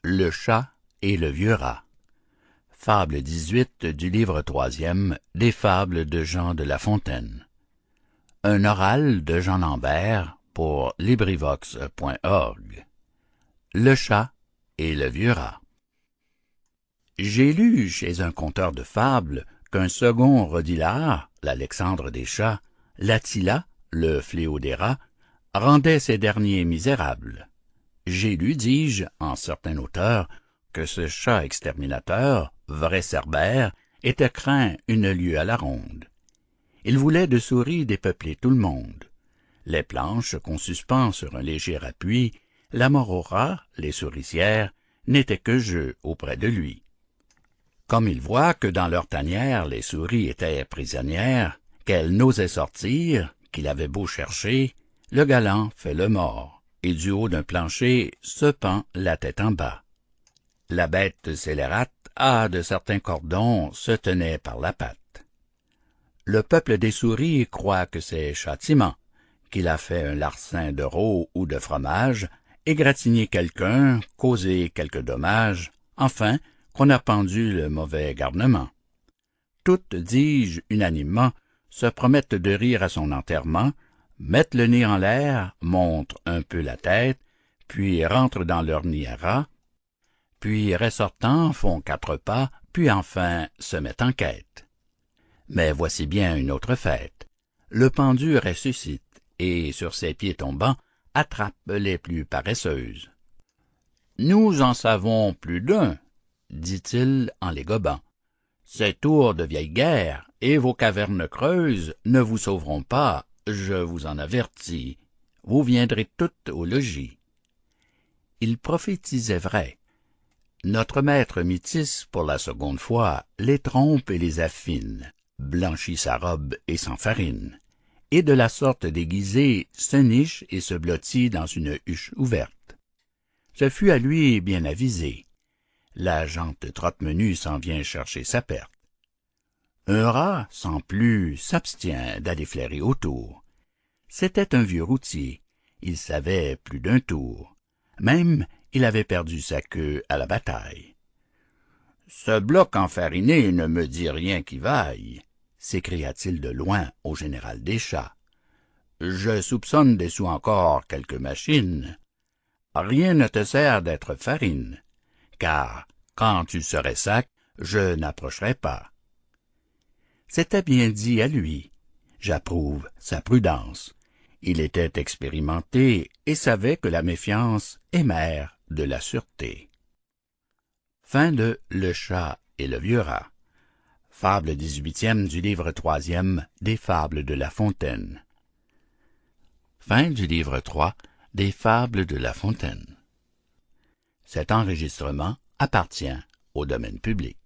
Le chat et le vieux rat. Fable 18 du livre 3e des Fables de Jean de La Fontaine. Un oral de Jean Lambert pour LibriVox.org. Le chat et le vieux rat. J'ai lu chez un conteur de fables qu'un second Rodilard, l'Alexandre des chats, l'Attila, le fléau des rats, rendait ces derniers misérables. J'ai lu, dis-je, en certain auteur, que ce chat exterminateur, vrai Cerbère, était craint une lieue à la ronde. Il voulait de souris dépeupler tout le monde. Les planches qu'on suspend sur un léger appui, la mort aux rats, les souricières, n'étaient que jeu auprès de lui. Comme il voit que dans leur tanière les souris étaient prisonnières, qu'elles n'osaient sortir, qu'il avait beau chercher, le galant fait le mort, et du haut d'un plancher se pend la tête en bas. La bête scélérate à de certains cordons se tenait par la patte. Le peuple des souris croit que c'est châtiment, qu'il a fait un larcin de veau ou de fromage, égratigné quelqu'un, causé quelque dommage, enfin, qu'on a pendu le mauvais garnement. Toutes, dis-je, unanimement, se promettent de rire à son enterrement, mettent le nez en l'air, montrent un peu la tête, puis rentrent dans leur nid à rats, puis ressortant font 4 pas, puis enfin se mettent en quête. Mais voici bien une autre fête. Le pendu ressuscite, et sur ses pieds tombants, attrape les plus paresseuses. « Nous en savons plus d'un, » dit-il en les gobant. « Ces tours de vieille guerre et vos cavernes creuses ne vous sauveront pas, je vous en avertis. Vous viendrez toutes au logis. » Il prophétisait vrai. Notre maître Mitis, pour la seconde fois, les trompe et les affine, blanchit sa robe et s'enfarine, et de la sorte déguisé se niche et se blottit dans une huche ouverte. Ce fut à lui bien avisé. La gente trotte-menu s'en vient chercher sa perte. Un rat, sans plus, s'abstient d'aller flairer autour. C'était un vieux routier, il savait plus d'un tour. Même, il avait perdu sa queue à la bataille. « Ce bloc enfariné ne me dit rien qui vaille, » s'écria-t-il de loin au général des chats. « Je soupçonne dessous encore quelques machines. Rien ne te sert d'être farine, car, quand tu serais sac, je n'approcherai pas. » C'était bien dit à lui. J'approuve sa prudence. Il était expérimenté et savait que la méfiance est mère de la sûreté. Fin de Le chat et le vieux rat. Fable 18e du livre 3e des Fables de La Fontaine. Fin du livre 3 des Fables de La Fontaine. Cet enregistrement appartient au domaine public.